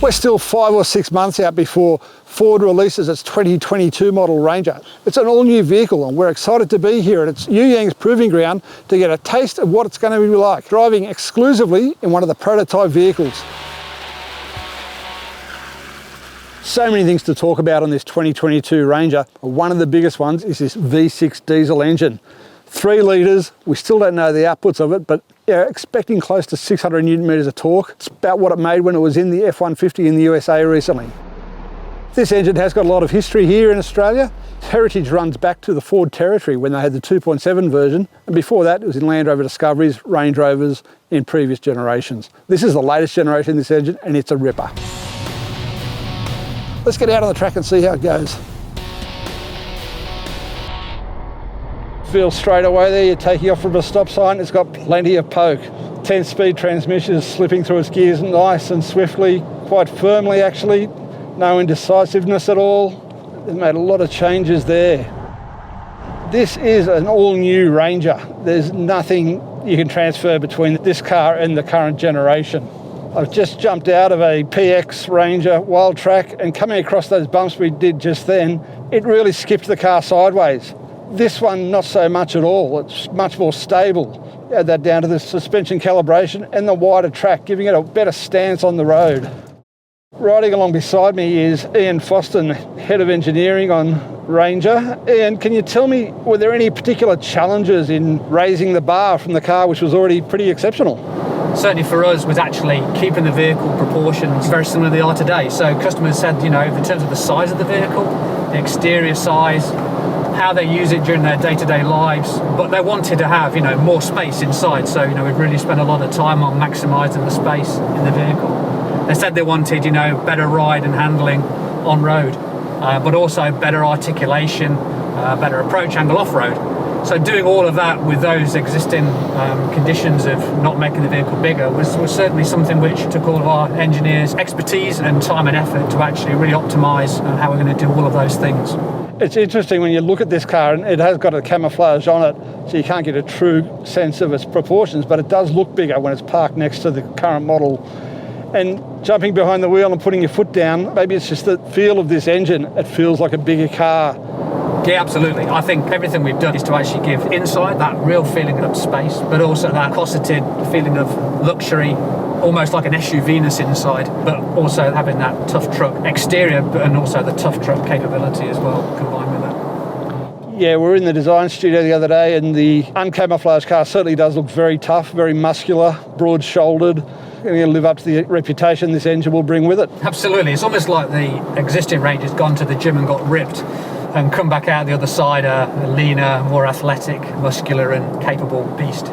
We're still 5 or 6 months out before Ford releases its 2022 model Ranger. It's an all-new vehicle and we're excited to be here at its Yuyang's proving ground to get a taste of what it's going to be like, driving exclusively in one of the prototype vehicles. So many things to talk about on this 2022 Ranger. One of the biggest ones is this V6 diesel engine. 3 litres, we still don't know the outputs of it, but expecting close to 600 Newton metres of torque. It's about what it made when it was in the F-150 in the USA recently. This engine has got a lot of history here in Australia. Its heritage runs back to the Ford Territory when they had the 2.7 version, and before that it was in Land Rover Discoveries, Range Rovers in previous generations. This is the latest generation of this engine and it's a ripper. Let's get out on the track and see how it goes. Feel straight away there, you're taking off from a stop sign, it's got plenty of poke. 10-speed transmission is slipping through its gears nice and swiftly, quite firmly actually. No indecisiveness at all. They've made a lot of changes there. This is an all-new Ranger. There's nothing you can transfer between this car and the current generation. I've just jumped out of a PX Ranger wild track and coming across those bumps we did just then, it really skipped the car sideways. This one, not so much at all. It's much more stable. Add that down to the suspension calibration and the wider track, giving it a better stance on the road. Riding along beside me is Ian Foston, Head of Engineering on Ranger. Ian, can you tell me, were there any particular challenges in raising the bar from the car, which was already pretty exceptional? Certainly for us was actually keeping the vehicle proportions very similar to they are today. So customers said, in terms of the size of the vehicle, the exterior size, how they use it during their day-to-day lives, but they wanted to have, more space inside. So, we've really spent a lot of time on maximising the space in the vehicle. They said they wanted, better ride and handling on road, but also better articulation, better approach angle off-road. So doing all of that with those existing conditions of not making the vehicle bigger was certainly something which took all of our engineers' expertise and time and effort to actually really optimise how we're going to do all of those things. It's interesting when you look at this car, and it has got a camouflage on it, so you can't get a true sense of its proportions, but it does look bigger when it's parked next to the current model. And jumping behind the wheel and putting your foot down, maybe it's just the feel of this engine, it feels like a bigger car. Yeah, absolutely. I think everything we've done is to actually give inside that real feeling of space, but also that cosseted feeling of luxury, almost like an SUV-ness inside, but also having that tough truck exterior, and also the tough truck capability as well, combined with that. Yeah, we were in the design studio the other day, and the uncamouflaged car certainly does look very tough, very muscular, broad-shouldered. Going to live up to the reputation this engine will bring with it. Absolutely. It's almost like the existing range has gone to the gym and got ripped and come back out the other side a leaner, more athletic, muscular and capable beast.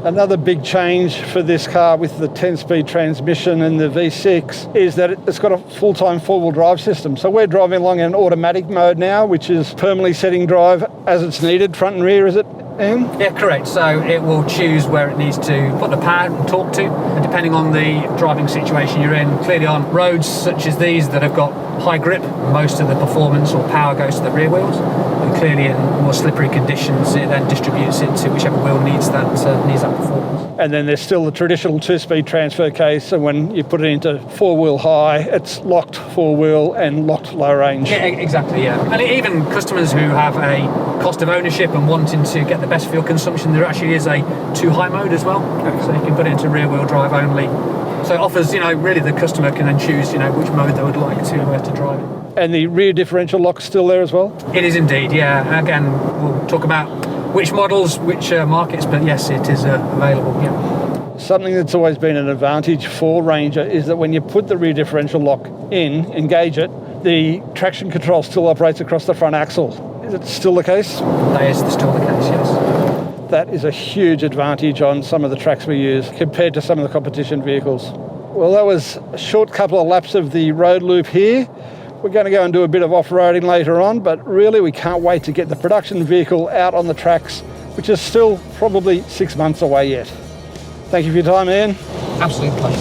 Another big change for this car with the 10-speed transmission and the V6 is that it's got a full-time four-wheel drive system. So we're driving along in automatic mode now, which is permanently setting drive as it's needed, front and rear, is it, Ian? Yeah, correct. So it will choose where it needs to put the power and torque to, and depending on the driving situation you're in. Clearly on roads such as these that have got high grip, most of the performance or power goes to the rear wheels. And clearly in more slippery conditions, it then distributes it to whichever wheel needs that performance. And then there's still the traditional 2-speed transfer case, and when you put it into 4-wheel high, it's locked 4-wheel and locked low range. Yeah, exactly, yeah. And even customers who have a cost of ownership and wanting to get the best fuel consumption, there actually is a 2-high mode as well. So you can put it into rear-wheel drive only. So it offers, really the customer can then choose, which mode they would like to drive it. And the rear differential lock's still there as well? It is indeed, yeah. Again, we'll talk about which models, which markets, but yes, it is available, yeah. Something that's always been an advantage for Ranger is that when you put the rear differential lock in, engage it, the traction control still operates across the front axle. Is it still the case? That is still the case, yes. That is a huge advantage on some of the tracks we use compared to some of the competition vehicles. Well, that was a short couple of laps of the road loop here. We're going to go and do a bit of off-roading later on, but really we can't wait to get the production vehicle out on the tracks, which is still probably 6 months away yet. Thank you for your time, Ian. Absolute pleasure.